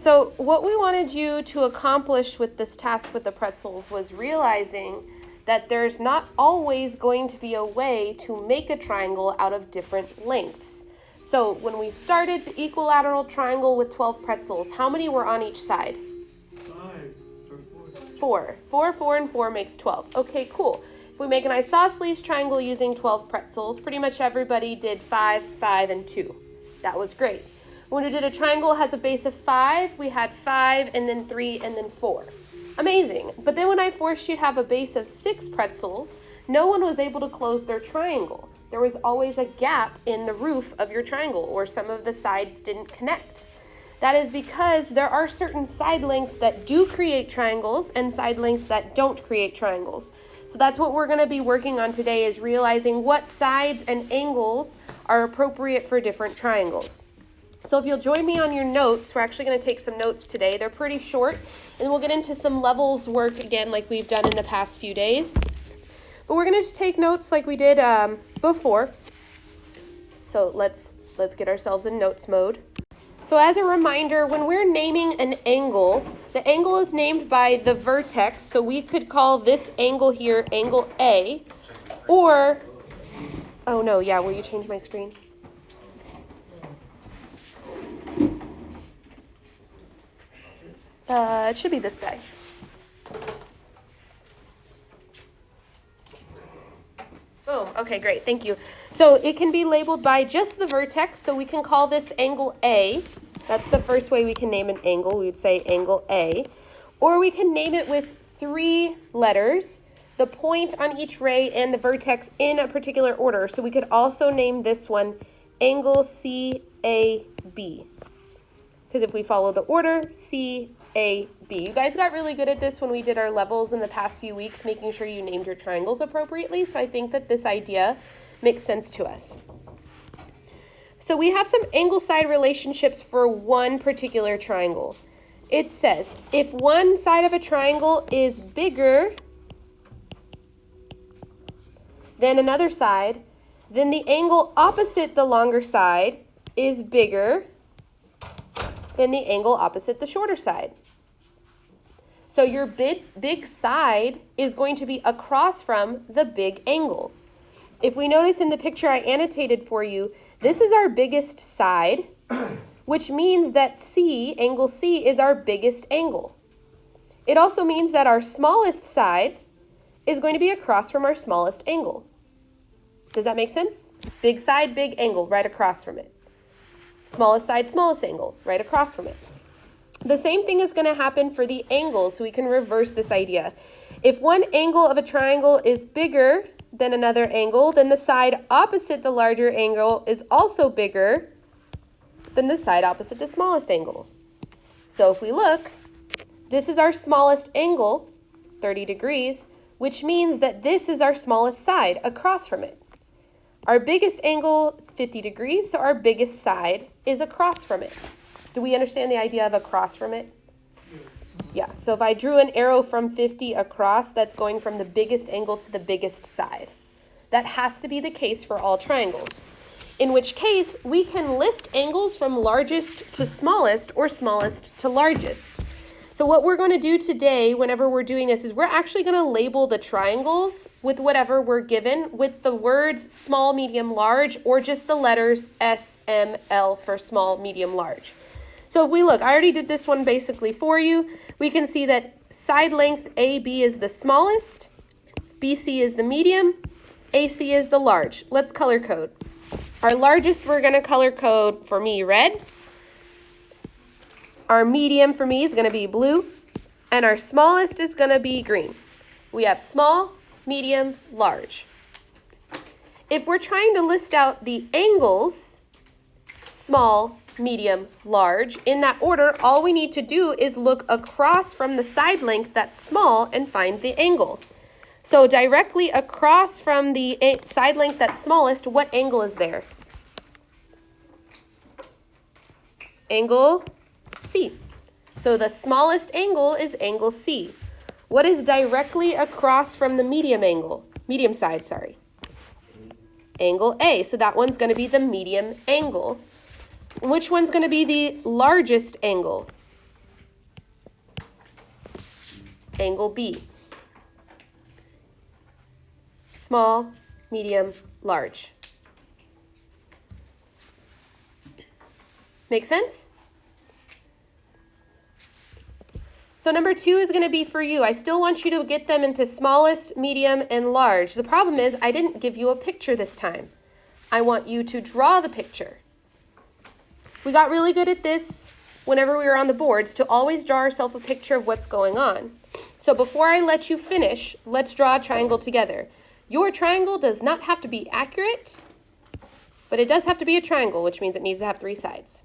So what we wanted you to accomplish with this task with the pretzels was realizing that there's not always going to be a way to make a triangle out of different lengths. So when we started the equilateral triangle with 12 pretzels, how many were on each side? 5 or 4. 4, and 4 makes 12. Okay, cool. If we make an isosceles triangle using 12 pretzels, pretty much everybody did 5, 5, and 2. That was great. When we did a triangle that has a base of 5, we had 5, and then 3, and then 4. Amazing. But then when I forced you to have a base of 6 pretzels, no one was able to close their triangle. There was always a gap in the roof of your triangle, or some of the sides didn't connect. That is because there are certain side lengths that do create triangles and side lengths that don't create triangles. So that's what we're going to be working on today, is realizing what sides and angles are appropriate for different triangles. So if you'll join me on your notes, we're actually going to take some notes today. They're pretty short, and we'll get into some levels work again like we've done in the past few days. But we're going to just take notes like we did before. So let's get ourselves in notes mode. So as a reminder, when we're naming an angle, the angle is named by the vertex. So we could call this angle here angle A, or, oh no, yeah, will you change my screen? It should be this guy. Boom. Okay, great. Thank you. So it can be labeled by just the vertex. So we can call this angle A. That's the first way we can name an angle. We would say angle A. Or we can name it with 3 letters, the point on each ray and the vertex in a particular order. So we could also name this one angle CAB. Because if we follow the order, CAB. You guys got really good at this when we did our levels in the past few weeks, making sure you named your triangles appropriately. So I think that this idea makes sense to us. So we have some angle side relationships for one particular triangle. It says if one side of a triangle is bigger than another side, then the angle opposite the longer side is bigger than the angle opposite the shorter side. So your big side is going to be across from the big angle. If we notice in the picture I annotated for you, this is our biggest side, which means that C, angle C, is our biggest angle. It also means that our smallest side is going to be across from our smallest angle. Does that make sense? Big side, big angle, right across from it. Smallest side, smallest angle, right across from it. The same thing is going to happen for the angles, so we can reverse this idea. If one angle of a triangle is bigger than another angle, then the side opposite the larger angle is also bigger than the side opposite the smallest angle. So if we look, this is our smallest angle, 30 degrees, which means that this is our smallest side across from it. Our biggest angle is 50 degrees, so our biggest side is across from it. Do we understand the idea of across from it? Yeah, so if I drew an arrow from 50 across, that's going from the biggest angle to the biggest side. That has to be the case for all triangles. In which case, we can list angles from largest to smallest or smallest to largest. So what we're going to do today, whenever we're doing this, is we're actually going to label the triangles with whatever we're given with the words small, medium, large, or just the letters S, M, L for small, medium, large. So if we look, I already did this one basically for you. We can see that side length AB is the smallest, BC is the medium, AC is the large. Let's color code. Our largest we're going to color code for me red. Our medium for me is going to be blue, and our smallest is going to be green. We have small, medium, large. If we're trying to list out the angles, small, medium, large, in that order, all we need to do is look across from the side length that's small and find the angle. So directly across from the side length that's smallest, what angle is there? Angle C. So the smallest angle is angle C. What is directly across from the medium side, sorry? Angle A. So that one's going to be the medium angle. Which one's going to be the largest angle? angle B. Small, medium, large. Make sense? So number 2 is going to be for you. I still want you to get them into smallest, medium, and large. The problem is I didn't give you a picture this time. I want you to draw the picture. We got really good at this whenever we were on the boards to always draw ourselves a picture of what's going on. So before I let you finish, let's draw a triangle together. Your triangle does not have to be accurate, but it does have to be a triangle, which means it needs to have 3 sides.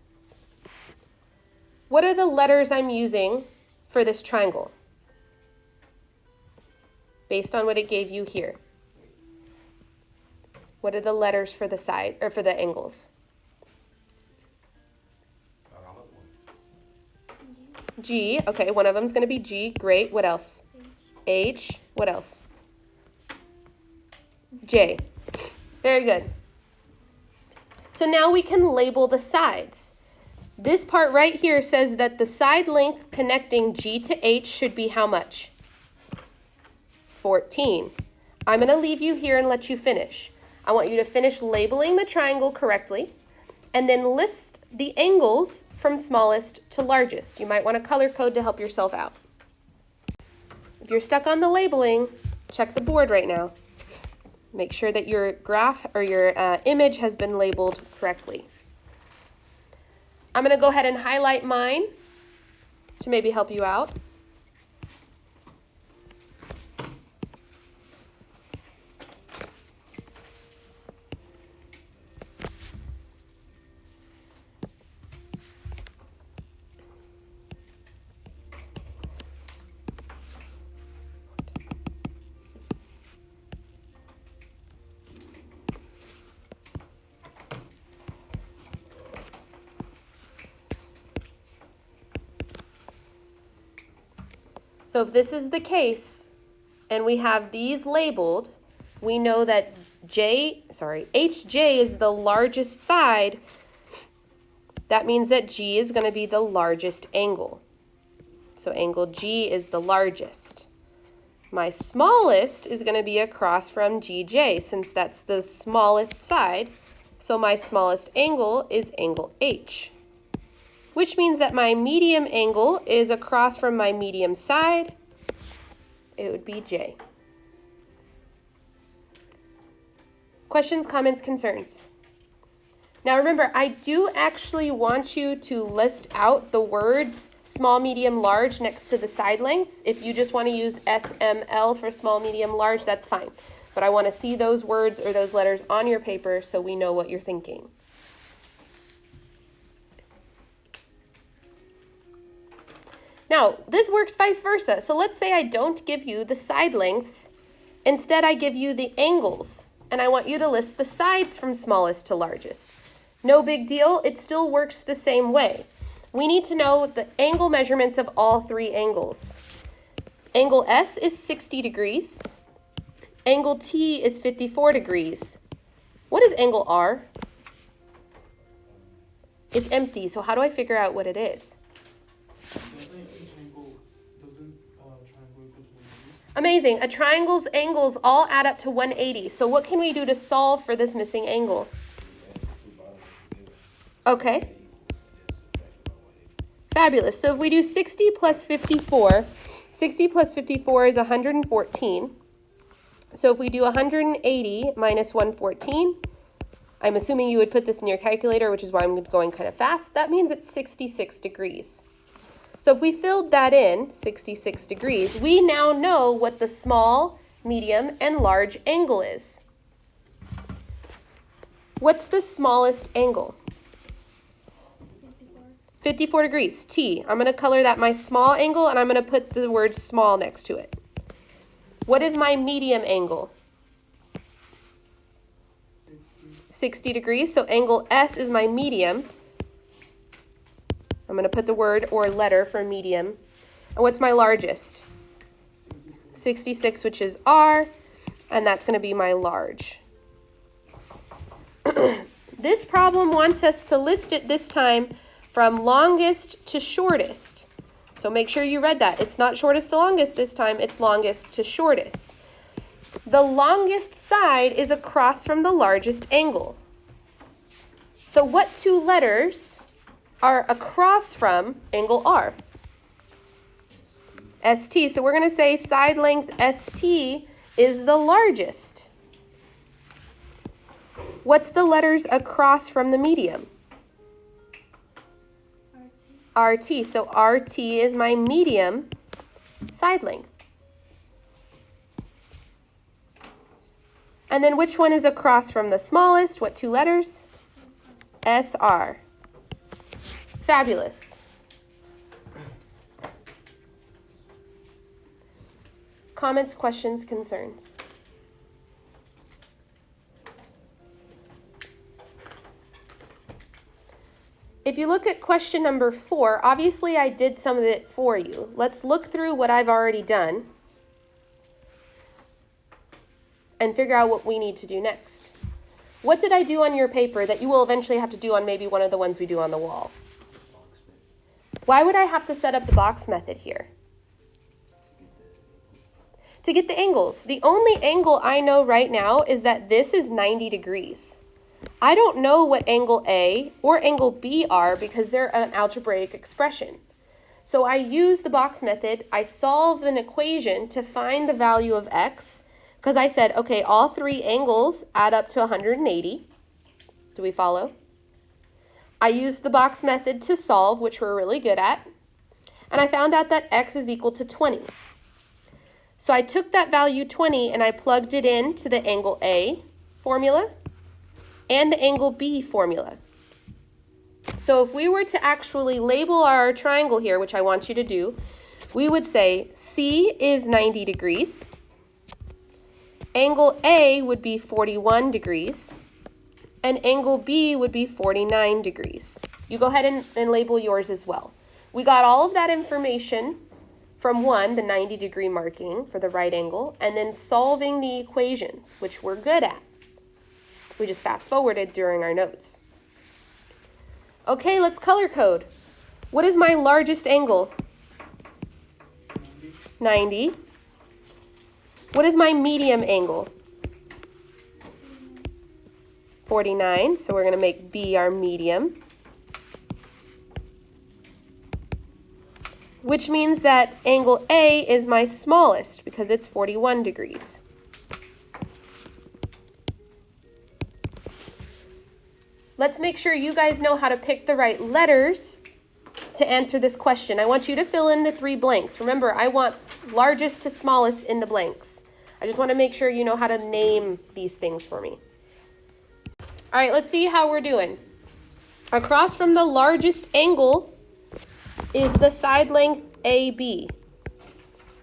What are the letters I'm using for this triangle based on what it gave you here? What are the letters for the side or for the angles? G. Okay, one of them is going to be G. Great. What else? H. What else? J. Very good. So now we can label the sides. This part right here says that the side length connecting G to H should be how much? 14. I'm going to leave you here and let you finish. I want you to finish labeling the triangle correctly and then list the angles from smallest to largest. You might want to color code to help yourself out. If you're stuck on the labeling, check the board right now. Make sure that your graph or your image has been labeled correctly. I'm going to go ahead and highlight mine to maybe help you out. So if this is the case, and we have these labeled, we know that HJ is the largest side. That means that G is going to be the largest angle. So angle G is the largest. My smallest is going to be across from GJ, since that's the smallest side. So my smallest angle is angle H, which means that my medium angle is across from my medium side. It would be J. Questions, comments, concerns? Now remember, I do actually want you to list out the words small, medium, large next to the side lengths. If you just want to use SML for small, medium, large, that's fine. But I want to see those words or those letters on your paper so we know what you're thinking. Now, this works vice versa. So let's say I don't give you the side lengths. Instead, I give you the angles. And I want you to list the sides from smallest to largest. No big deal. It still works the same way. We need to know the angle measurements of all 3 angles. Angle S is 60 degrees. Angle T is 54 degrees. What is angle R? It's empty, so how do I figure out what it is? Amazing. A triangle's angles all add up to 180. So what can we do to solve for this missing angle? Okay. Fabulous. So if we do 60 plus 54, 60 plus 54 is 114. So if we do 180 minus 114, I'm assuming you would put this in your calculator, which is why I'm going kind of fast. That means it's 66 degrees. So if we filled that in, 66 degrees, we now know what the small, medium, and large angle is. What's the smallest angle? 54 degrees, T. I'm going to color that my small angle, and I'm going to put the word small next to it. What is my medium angle? 60 degrees, so angle S is my medium. I'm going to put the word or letter for medium. And what's my largest? 66, which is R, and that's going to be my large. This problem wants us to list it this time from longest to shortest. So make sure you read that. It's not shortest to longest this time, it's longest to shortest. The longest side is across from the largest angle. So what two letters are across from angle R? ST. So we're going to say side length ST is the largest. What's the letters across from the medium? RT. So RT is my medium side length. And then which one is across from the smallest? What two letters? SR. Fabulous. Comments, questions, concerns? If you look at question number 4, obviously I did some of it for you. Let's look through what I've already done and figure out what we need to do next. What did I do on your paper that you will eventually have to do on maybe one of the ones we do on the wall? Why would I have to set up the box method here? To get the angles. The only angle I know right now is that this is 90 degrees. I don't know what angle A or angle B are because they're an algebraic expression. So I use the box method. I solve an equation to find the value of x because I said, okay, all three angles add up to 180. Do we follow? I used the box method to solve, which we're really good at, and I found out that x is equal to 20. So I took that value 20 and I plugged it into the angle A formula and the angle B formula. So if we were to actually label our triangle here, which I want you to do, we would say C is 90 degrees, angle A would be 41 degrees, and angle B would be 49 degrees. You go ahead and label yours as well. We got all of that information from one, the 90 degree marking for the right angle, and then solving the equations, which we're good at. We just fast forwarded during our notes. Okay, let's color code. What is my largest angle? 90. What is my medium angle? 49, so we're going to make B our medium. Which means that angle A is my smallest because it's 41 degrees. Let's make sure you guys know how to pick the right letters to answer this question. I want you to fill in the 3 blanks. Remember, I want largest to smallest in the blanks. I just want to make sure you know how to name these things for me. All right, let's see how we're doing. Across from the largest angle is the side length AB.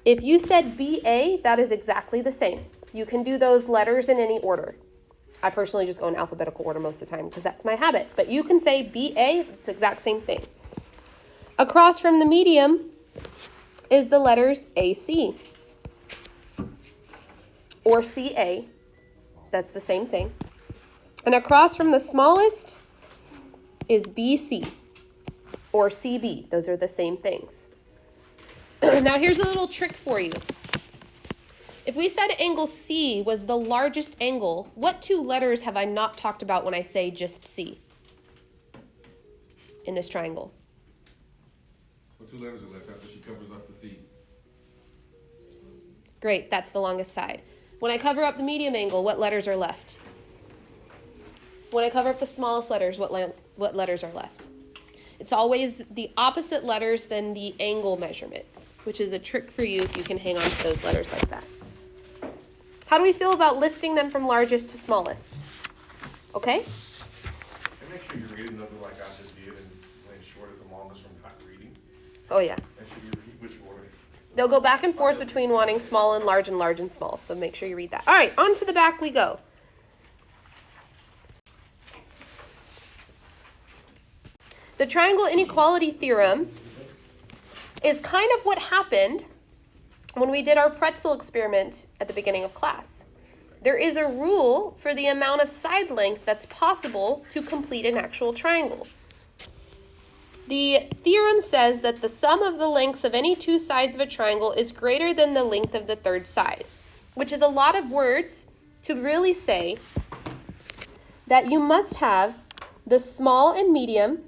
If you said BA, that is exactly the same. You can do those letters in any order. I personally just go in alphabetical order most of the time because that's my habit. But you can say BA, it's the exact same thing. Across from the medium is the letters AC or CA. That's the same thing. And across from the smallest is BC or CB. Those are the same things. Now here's a little trick for you. If we said angle C was the largest angle, what 2 letters have I not talked about when I say just C in this triangle? What 2 letters are left after she covers up the C? Great, that's the longest side. When I cover up the medium angle, what letters are left? When I cover up the smallest letters, what letters are left? It's always the opposite letters than the angle measurement, which is a trick for you if you can hang on to those letters like that. How do we feel about listing them from largest to smallest? Okay? And make sure you're reading nothing like I just did and when shortest and longest from not reading. Oh yeah. Make sure you read which order. They'll go back and forth between wanting small and large and small, so make sure you read that. All right, on to the back we go. The triangle inequality theorem is kind of what happened when we did our pretzel experiment at the beginning of class. There is a rule for the amount of side length that's possible to complete an actual triangle. The theorem says that the sum of the lengths of any two sides of a triangle is greater than the length of the third side, which is a lot of words to really say that you must have the small and medium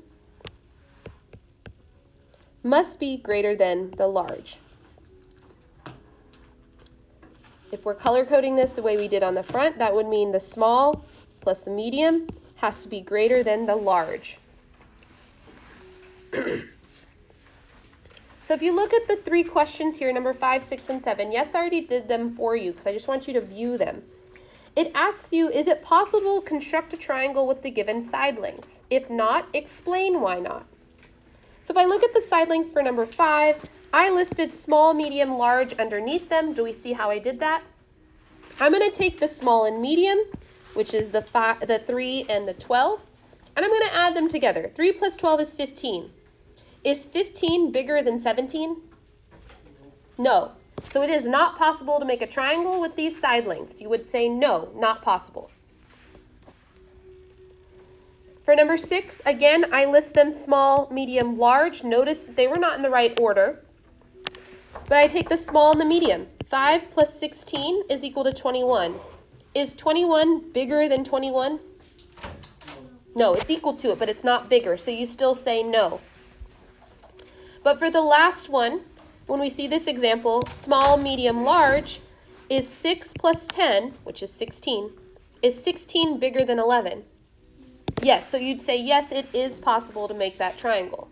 must be greater than the large. If we're color coding this the way we did on the front, that would mean the small plus the medium has to be greater than the large. So if you look at the three questions here, number 5, 6, and 7, yes, I already did them for you because I just want you to view them. It asks you, is it possible to construct a triangle with the given side lengths? If not, explain why not. So if I look at the side lengths for number 5, I listed small, medium, large underneath them. Do we see how I did that? I'm going to take the small and medium, which is the 3 and the 12, and I'm going to add them together. 3 plus 12 is 15. Is 15 bigger than 17? No. So it is not possible to make a triangle with these side lengths. You would say no, not possible. For number 6, again, I list them small, medium, large. Notice they were not in the right order. But I take the small and the medium. 5 plus 16 is equal to 21. Is 21 bigger than 21? No, it's equal to it, but it's not bigger, so you still say no. But for the last one, when we see this example, small, medium, large, is 6 plus 10, which is 16, is 16 bigger than 11? Yes, so you'd say yes, it is possible to make that triangle.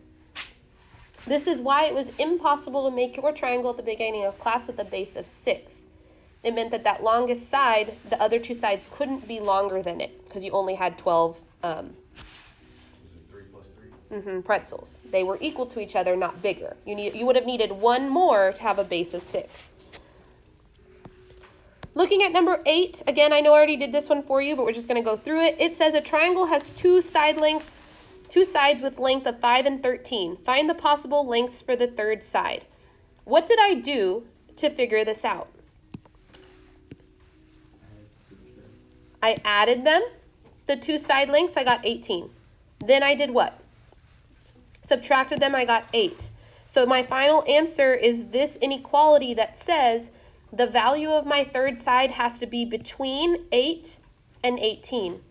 This is why it was impossible to make your triangle at the beginning of class with a base of 6. It meant that that longest side, the other two sides couldn't be longer than it because you only had 12 pretzels. They were equal to each other, not bigger. You would have needed one more to have a base of 6. Looking at number 8, again, I know I already did this one for you, but we're just going to go through it. It says a triangle has two sides with length of 5 and 13. Find the possible lengths for the third side. What did I do to figure this out? I added them. The two side lengths, I got 18. Then I did what? Subtracted them, I got 8. So my final answer is this inequality that says the value of my third side has to be between 8 and 18.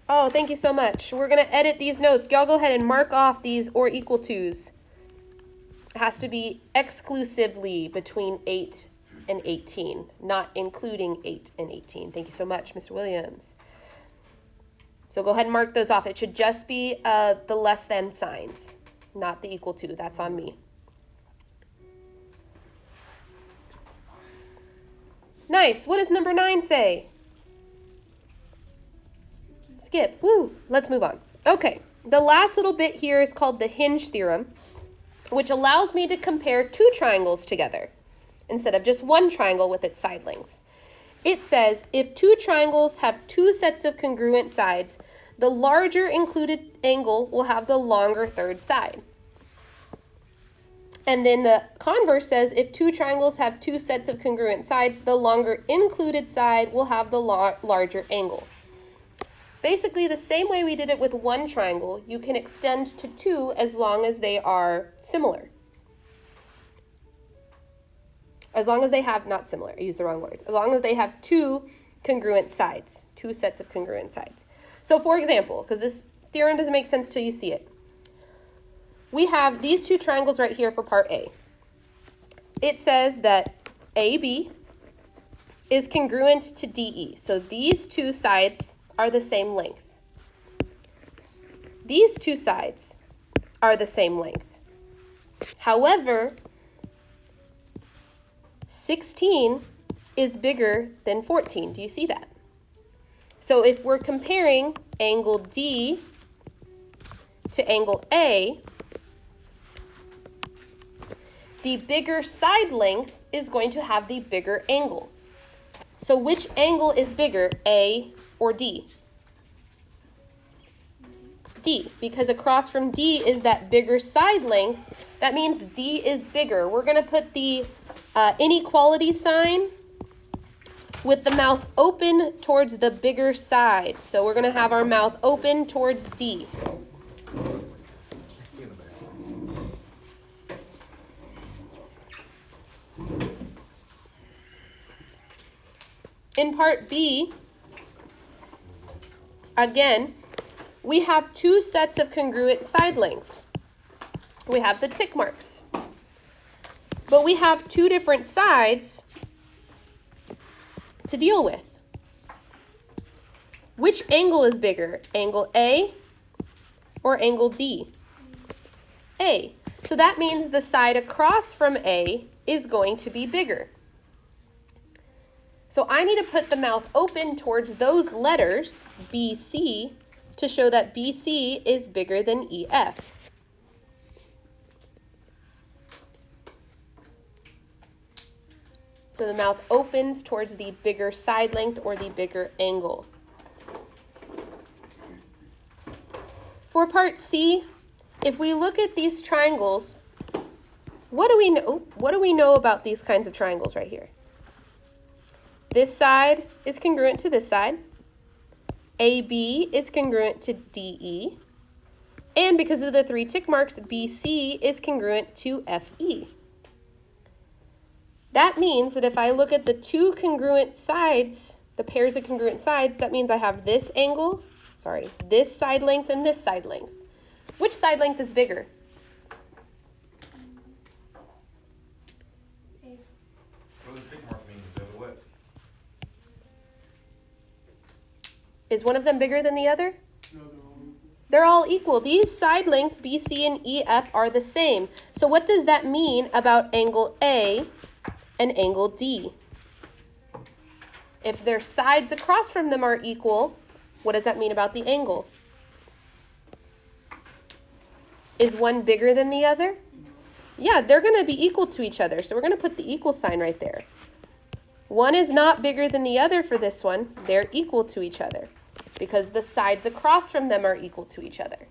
Oh, thank you so much. We're going to edit these notes. Y'all go ahead and mark off these or equal tos. It has to be exclusively between 8 and 18, not including 8 and 18. Thank you so much, Mr. Williams. So go ahead and mark those off. It should just be the less than signs, not the equal to. That's on me. Nice. What does number 9 say? Skip. Woo. Let's move on. Okay. The last little bit here is called the hinge theorem, which allows me to compare two triangles together instead of just one triangle with its side lengths. It says if two triangles have two sets of congruent sides, the larger included angle will have the longer third side. And then the converse says if two triangles have two sets of congruent sides, the longer included side will have the larger angle. Basically, the same way we did it with one triangle, you can extend to two as long as they are similar. As long as they have, not similar, I used the wrong word. As long as they have two congruent sides, two sets of congruent sides. So for example, because this theorem doesn't make sense till you see it, we have these two triangles right here for part A. It says that AB is congruent to DE. So these two sides are the same length. These two sides are the same length. However, 16 is bigger than 14. Do you see that? So if we're comparing angle D to angle A, the bigger side length is going to have the bigger angle. So which angle is bigger, A or D? D, because across from D is that bigger side length. That means D is bigger. We're going to put the inequality sign with the mouth open towards the bigger side. So we're going to have our mouth open towards D. In part B, again, we have two sets of congruent side lengths. We have the tick marks. But we have two different sides to deal with. Which angle is bigger, angle A or angle D? A. So that means the side across from A is going to be bigger. So I need to put the mouth open towards those letters, BC, to show that BC is bigger than EF. So the mouth opens towards the bigger side length or the bigger angle. For part C, if we look at these triangles, what do we know about these kinds of triangles right here? This side is congruent to this side. AB is congruent to DE. And because of the three tick marks, BC is congruent to FE. That means that if I look at the two congruent sides, the pairs of congruent sides, that means I have this angle, this side length and this side length. Which side length is bigger? What does the tick mark mean? Because of what? Is one of them bigger than the other? No, They're all equal. These side lengths, BC and EF, are the same. So what does that mean about angle A and angle D? If their sides across from them are equal, what does that mean about the angle? Is one bigger than the other? Yeah, they're going to be equal to each other. So we're going to put the equal sign right there. One is not bigger than the other for this one. They're equal to each other because the sides across from them are equal to each other.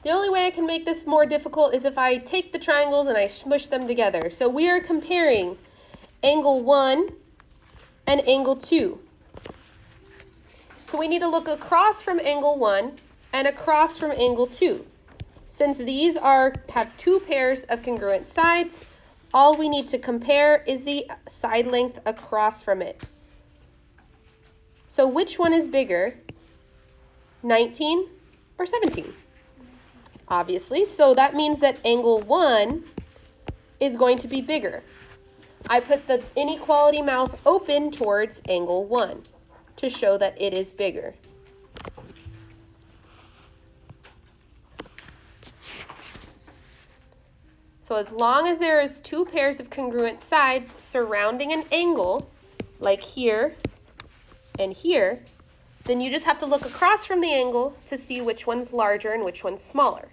The only way I can make this more difficult is if I take the triangles and I smush them together. So we are comparing angle 1 and angle 2. So we need to look across from angle 1 and across from angle 2. Since these have two pairs of congruent sides, all we need to compare is the side length across from it. So which one is bigger, 19 or 17? Obviously, so that means that angle 1 is going to be bigger. I put the inequality mouth open towards angle 1 to show that it is bigger. So as long as there is two pairs of congruent sides surrounding an angle, like here and here, then you just have to look across from the angle to see which one's larger and which one's smaller.